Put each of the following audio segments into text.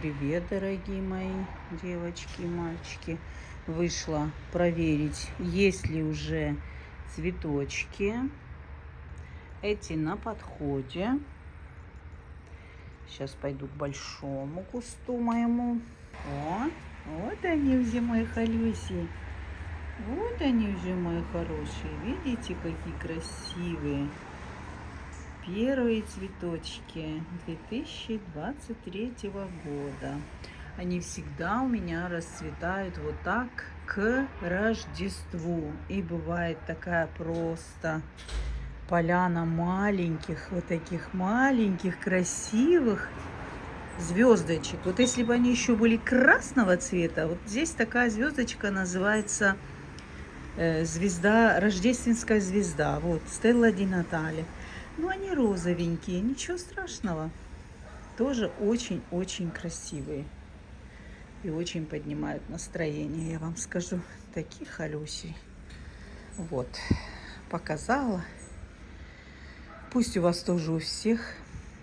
привет, дорогие мои девочки и мальчики. Вышла проверить, есть ли уже цветочки. Эти на подходе. Сейчас пойду к большому кусту моему. О, вот они уже, мои холюси. Вот они уже, мои хорошие. Видите, какие красивые. Первые цветочки 2023 года. Они всегда у меня расцветают вот так к Рождеству. И бывает такая просто поляна маленьких, вот таких маленьких, красивых звездочек. Вот если бы они еще были красного цвета, вот здесь такая звездочка называется звезда, рождественская звезда. Вот, Стелла Ди Натале. Ну, они розовенькие, ничего страшного. Тоже очень-очень красивые. И очень поднимают настроение, я вам скажу. Такие холюси. Вот, показала. Пусть у вас тоже у всех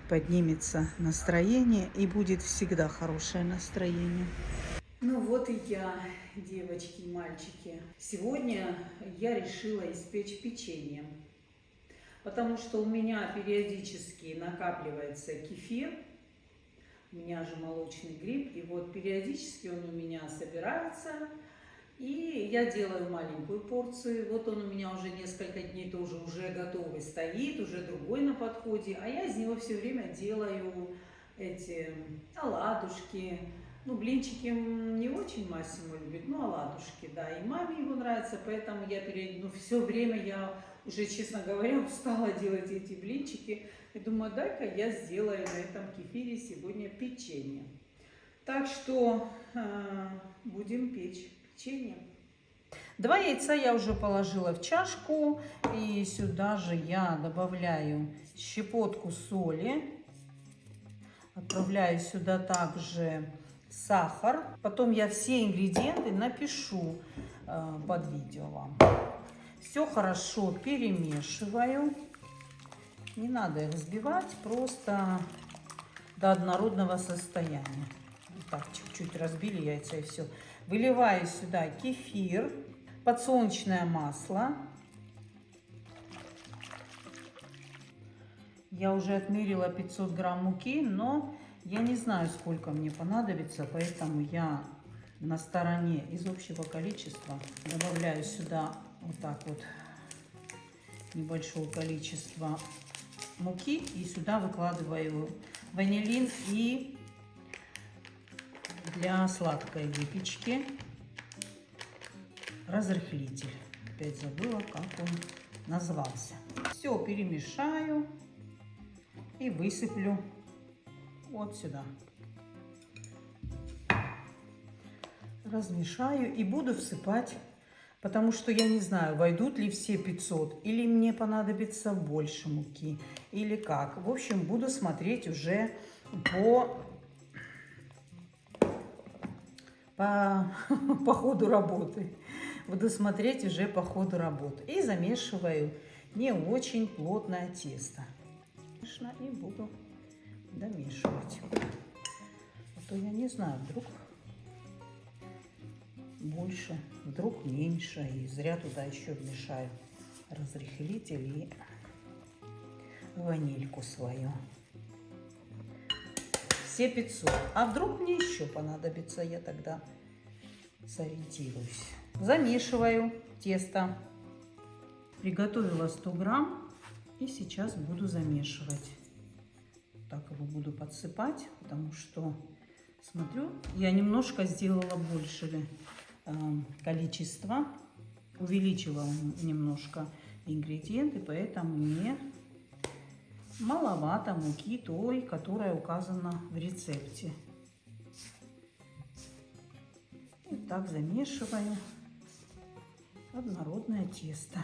поднимется настроение и будет всегда хорошее настроение. Ну вот и я, девочки и мальчики. Сегодня я решила испечь печенье. Потому что у меня периодически накапливается кефир. У меня же молочный гриб. И вот периодически он у меня собирается. И я делаю маленькую порцию. Вот он у меня уже несколько дней тоже уже готовый стоит, уже другой на подходе. А я из него все время делаю эти оладушки. Ну, блинчики не очень Массимо любит, но оладушки, да. И маме его нравится, поэтому я все время я уже, честно говоря, устала делать эти блинчики. И думаю, дай-ка я сделаю на этом кефире сегодня печенье. Так что будем печь печенье. 2 яйца я уже положила в чашку. И сюда же я добавляю щепотку соли. Отправляю сюда также сахар. Потом я все ингредиенты напишу под видео вам. Все хорошо перемешиваю. Не надо их взбивать, просто до однородного состояния. Вот так, чуть-чуть разбили яйца и все. Выливаю сюда кефир, подсолнечное масло. Я уже отмерила 500 грамм муки, но я не знаю, сколько мне понадобится, поэтому я на стороне из общего количества добавляю сюда вот так вот небольшое количество муки и сюда выкладываю ванилин и для сладкой выпечки разрыхлитель. Опять забыла, как он назывался. Все перемешаю и высыплю вот сюда. Размешаю и буду всыпать, потому что я не знаю, войдут ли все 500, или мне понадобится больше муки, или как. В общем, буду смотреть уже по ходу работы. Буду смотреть уже по ходу работы. И замешиваю не очень плотное тесто. Конечно, и буду домешивать. А то я не знаю, вдруг больше, вдруг меньше. И зря туда еще вмешаю разрыхлитель и ванильку свою. Все 500. А вдруг мне еще понадобится, я тогда сориентируюсь. Замешиваю тесто. Приготовила 100 грамм. И сейчас буду замешивать. Так его буду подсыпать, потому что, смотрю, я немножко сделала больше количество. Увеличила немножко ингредиенты, поэтому мне маловато муки той, которая указана в рецепте. И так замешиваю однородное тесто.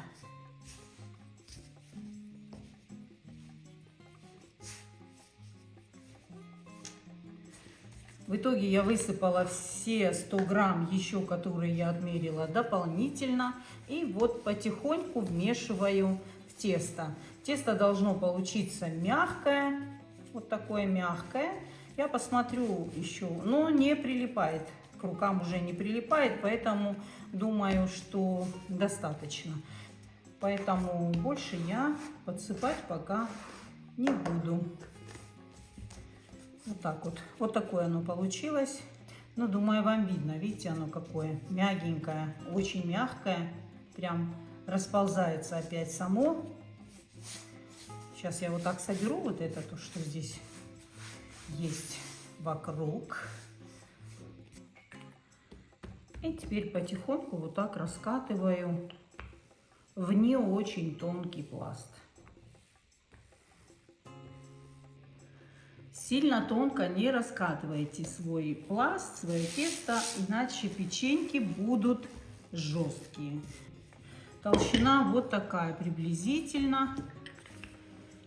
В итоге я высыпала все 100 грамм еще, которые я отмерила дополнительно. И вот потихоньку вмешиваю в тесто. Тесто должно получиться мягкое, вот такое мягкое. Я посмотрю еще, но не прилипает. К рукам уже не прилипает, поэтому думаю, что достаточно. Поэтому больше я подсыпать пока не буду. Вот так вот. Вот такое оно получилось. Ну, думаю, вам видно. Видите, оно какое мягенькое, очень мягкое. Прям расползается опять само. Сейчас я вот так соберу вот это, то, что здесь есть вокруг. И теперь потихоньку вот так раскатываю в не очень тонкий пласт. Сильно тонко не раскатывайте свой пласт, свое тесто, иначе печеньки будут жесткие. Толщина вот такая приблизительно.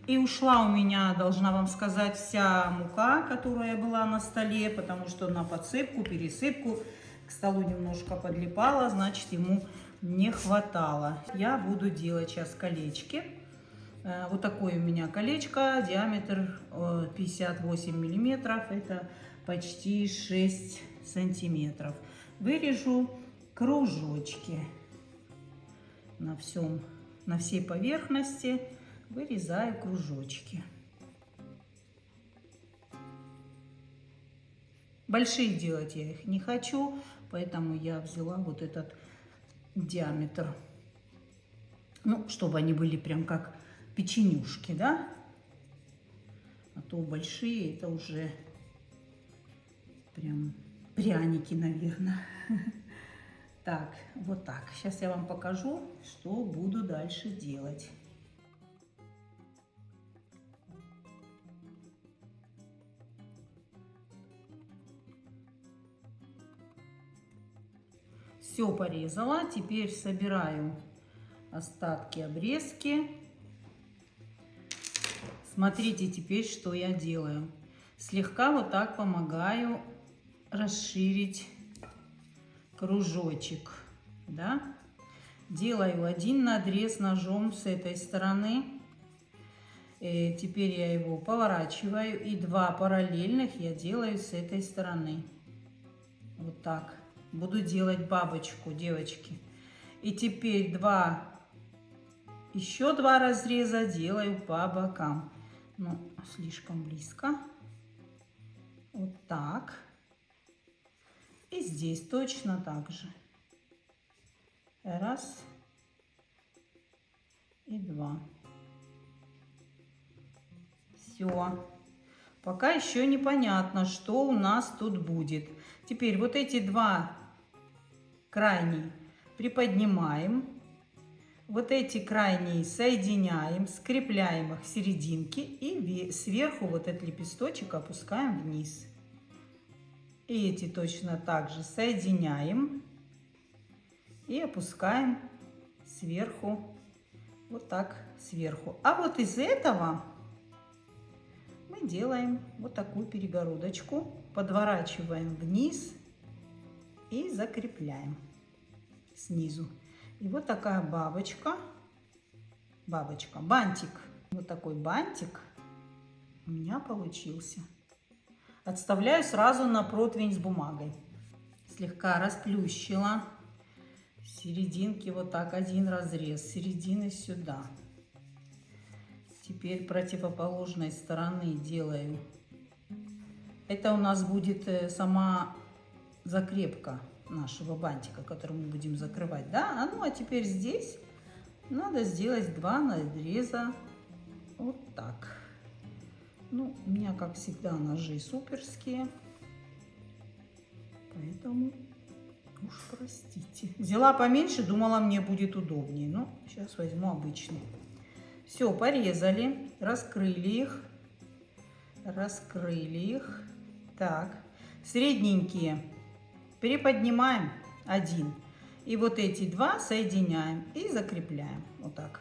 И ушла у меня, должна вам сказать, вся мука, которая была на столе, потому что на подсыпку, пересыпку к столу немножко подлипала, значит, ему не хватало. Я буду делать сейчас колечки. Вот такое у меня колечко, диаметр 58 миллиметров, это почти 6 сантиметров. Вырежу кружочки на всей поверхности, вырезаю кружочки. Большие делать я их не хочу, поэтому я взяла вот этот диаметр, ну, чтобы они были прям как печенюшки, да? А то большие это уже прям пряники, наверное. Так, вот так. Сейчас я вам покажу, что буду дальше делать. Все порезала. Теперь собираю остатки, обрезки. Смотрите теперь, что я делаю. Слегка вот так помогаю расширить кружочек, да? Делаю один надрез ножом с этой стороны. И теперь я его поворачиваю. И два параллельных я делаю с этой стороны. Вот так. Буду делать бабочку, девочки. И теперь еще два разреза делаю по бокам. Ну, слишком близко. Вот так. И здесь точно так же. Раз. И два. Все. Пока еще непонятно, что у нас тут будет. Теперь вот эти два крайние приподнимаем. Вот эти крайние соединяем, скрепляем их в серединке и сверху вот этот лепесточек опускаем вниз. И эти точно так же соединяем и опускаем сверху, вот так сверху. А вот из этого мы делаем вот такую перегородочку, подворачиваем вниз и закрепляем снизу. И вот такая бабочка, бантик. Вот такой бантик у меня получился. Отставляю сразу на противень с бумагой. Слегка расплющила. С серединки вот так один разрез, с середины сюда. Теперь противоположной стороны делаю. Это у нас будет сама закрепка нашего бантика, который мы будем закрывать, да? Ну а теперь здесь надо сделать два надреза вот так. Ну, у меня, как всегда, ножи суперские, поэтому уж простите. Взяла поменьше, думала, мне будет удобнее, но сейчас возьму обычный. Все, порезали, раскрыли их. Так, средненькие приподнимаем один. И вот эти два соединяем и закрепляем. Вот так.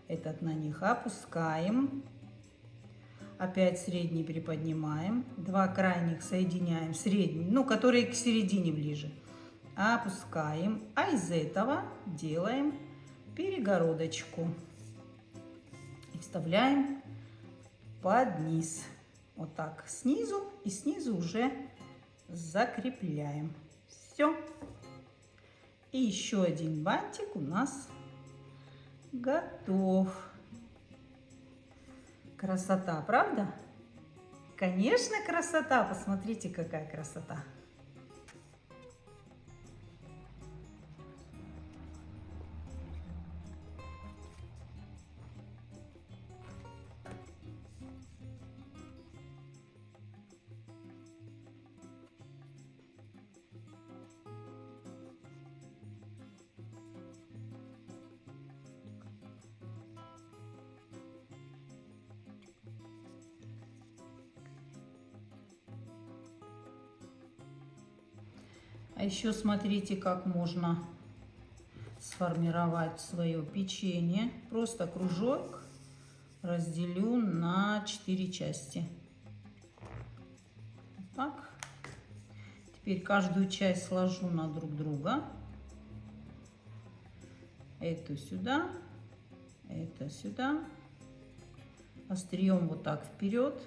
Этот на них опускаем. Опять средний приподнимаем. Два крайних соединяем. Средний, ну, которые к середине ближе. Опускаем. А из этого делаем перегородочку. И вставляем под низ. Вот так снизу и снизу уже закрепляем. Все. И еще один бантик у нас готов. Красота, правда? Конечно, красота. Посмотрите, какая красота. А еще смотрите, как можно сформировать свое печенье. Просто кружок разделю на 4 части. Так. Теперь каждую часть сложу на друг друга. Эту сюда, это сюда. Острием вот так вперед.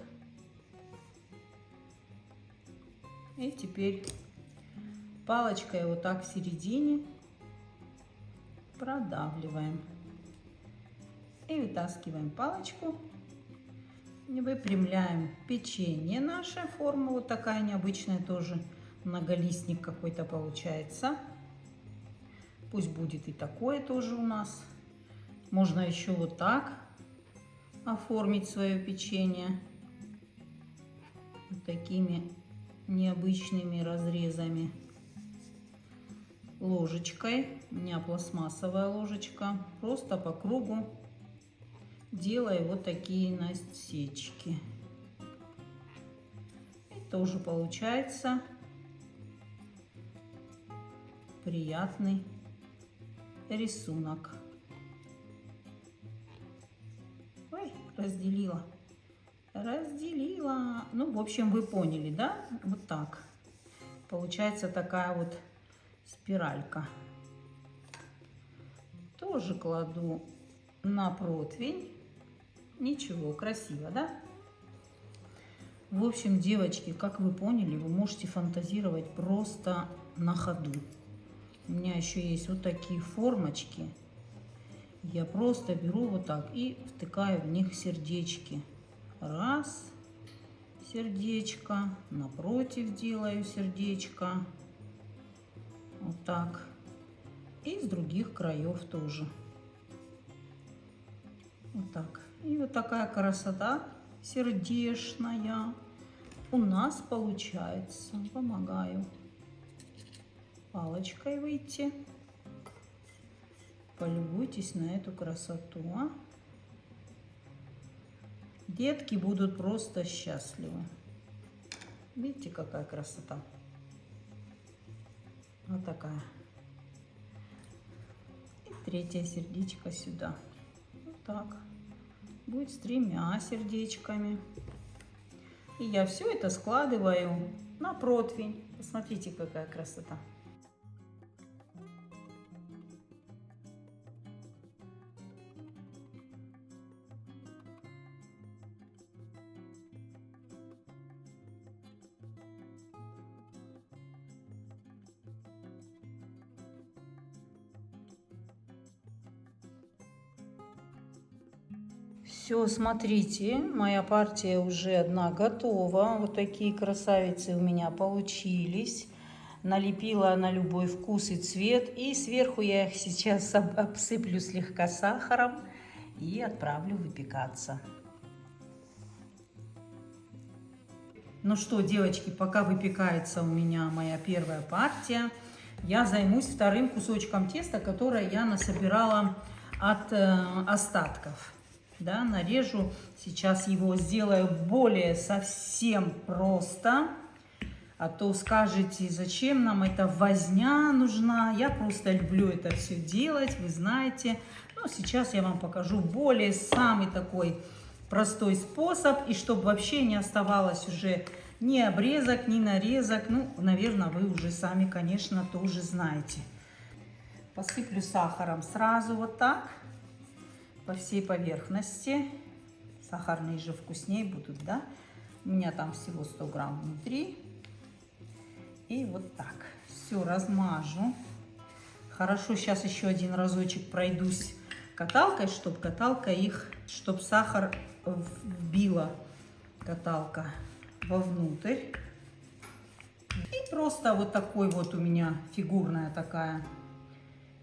И теперь палочкой вот так в середине продавливаем. И вытаскиваем палочку. И выпрямляем печенье наше. Форма вот такая необычная тоже. Многолистник какой-то получается. Пусть будет и такое тоже у нас. Можно еще вот так оформить свое печенье. Вот такими необычными разрезами. Ложечкой, у меня пластмассовая ложечка, просто по кругу делаю вот такие насечки. И тоже получается приятный рисунок. Ой, разделила. Ну, в общем, вы поняли, да? Вот так. Получается такая вот спиралька. Тоже кладу на противень. Ничего, красиво, да? В общем, девочки, как вы поняли, вы можете фантазировать просто на ходу. У меня еще есть вот такие формочки. Я просто беру вот так и втыкаю в них сердечки. Раз, сердечко, напротив делаю сердечко. Вот так. И с других краев тоже. Вот так. И вот такая красота сердечная у нас получается. Помогаю палочкой выйти. Полюбуйтесь на эту красоту. Детки будут просто счастливы. Видите, какая красота? Вот такая. И третье сердечко сюда. Вот так. Будет с 3 сердечками. И я все это складываю на противень. Посмотрите, какая красота. Все, смотрите, моя партия уже одна готова. Вот такие красавицы у меня получились. Налепила на любой вкус и цвет. И сверху я их сейчас обсыплю слегка сахаром и отправлю выпекаться. Ну что, девочки, пока выпекается у меня моя первая партия, я займусь вторым кусочком теста, которое я насобирала от остатков. Да, нарежу, сейчас его сделаю более совсем просто, а то скажете, зачем нам эта возня нужна. Я просто люблю это все делать, вы знаете. Но сейчас я вам покажу более самый такой простой способ, и чтобы вообще не оставалось уже ни обрезок, ни нарезок. Ну, наверное, вы уже сами, конечно, тоже знаете. Посыплю сахаром сразу вот так. По всей поверхности. Сахарные же вкуснее будут, да? У меня там всего 100 грамм внутри. И вот так. Все размажу. Хорошо, сейчас еще один разочек пройдусь каталкой, чтобы каталка их, чтобы сахар вбила каталка вовнутрь. И просто вот такой вот у меня фигурная такая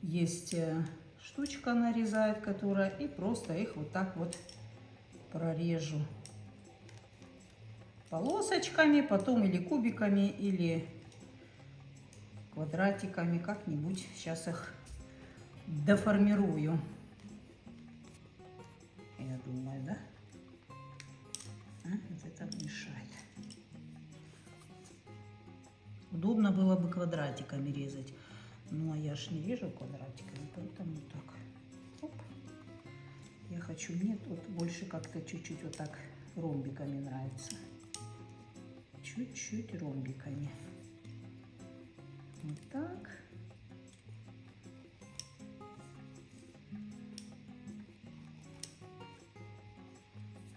есть штучка нарезает, которая, и просто их вот так вот прорежу полосочками, потом или кубиками, или квадратиками, как-нибудь сейчас их доформирую. Я думаю, да? Вот это мешает. Удобно было бы квадратиками резать. Ну, а я ж не режу квадратиками, поэтому так. Оп. Я хочу, мне тут больше как-то чуть-чуть вот так ромбиками нравится. Чуть-чуть ромбиками. Вот так.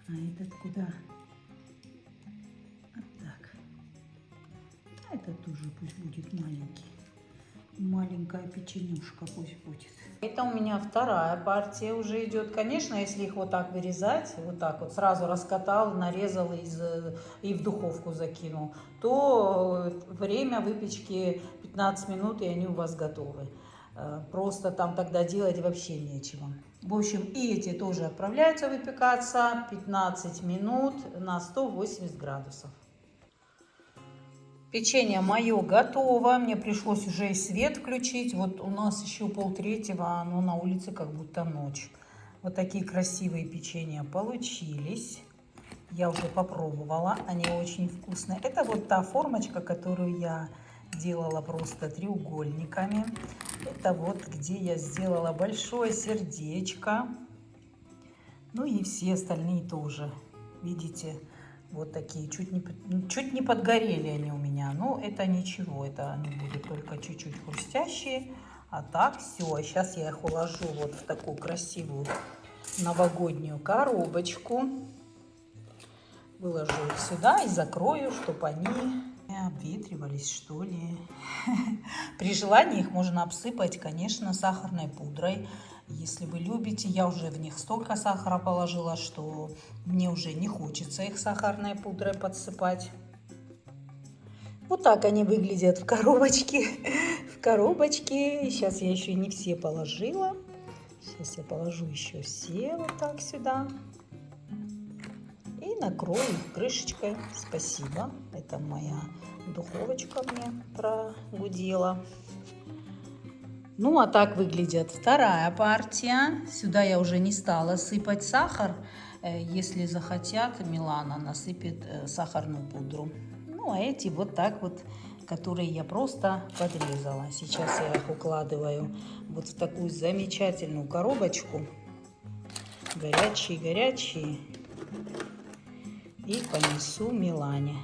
А этот куда? Вот так. А это тоже пусть будет маленький. Маленькая печенюшка пусть будет. Это у меня вторая партия уже идет. Конечно, если их вот так вырезать, вот так вот сразу раскатал, нарезал и в духовку закинул, то время выпечки 15 минут, и они у вас готовы. Просто там тогда делать вообще нечего. В общем, и эти тоже отправляются выпекаться 15 минут на 180 градусов. Печенье мое готово. Мне пришлось уже и свет включить. Вот у нас еще 2:30, но на улице как будто ночь. Вот такие красивые печенья получились. Я уже попробовала. Они очень вкусные. Это вот та формочка, которую я делала просто треугольниками. Это вот где я сделала большое сердечко. Ну и все остальные тоже. Видите? Вот такие, чуть не подгорели они у меня, но это ничего, это они будут только чуть-чуть хрустящие. А так все, сейчас я их уложу вот в такую красивую новогоднюю коробочку. Выложу их сюда и закрою, чтобы они не обветривались, что ли. При желании их можно обсыпать, конечно, сахарной пудрой. Если вы любите, я уже в них столько сахара положила, что мне уже не хочется их сахарной пудрой подсыпать. Вот так они выглядят в коробочке. В коробочке. Сейчас я еще не все положила. Сейчас я положу еще все вот так сюда. И накрою их крышечкой. Спасибо. Это моя духовочка мне прогудела. Ну, а так выглядит вторая партия. Сюда я уже не стала сыпать сахар. Если захотят, Милана насыпет сахарную пудру. Ну, а эти вот так вот, которые я просто подрезала. Сейчас я их укладываю вот в такую замечательную коробочку. Горячие-горячие. И понесу Милане.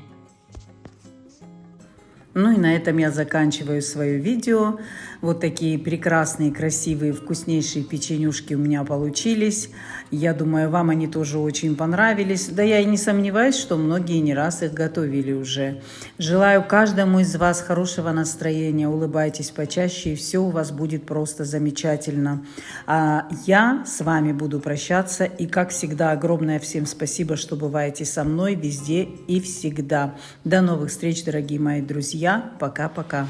Ну и на этом я заканчиваю свое видео. Вот такие прекрасные, красивые, вкуснейшие печенюшки у меня получились. Я думаю, вам они тоже очень понравились. Да я и не сомневаюсь, что многие не раз их готовили уже. Желаю каждому из вас хорошего настроения. Улыбайтесь почаще, и все у вас будет просто замечательно. А я с вами буду прощаться. И, как всегда, огромное всем спасибо, что бываете со мной везде и всегда. До новых встреч, дорогие мои друзья. Пока-пока.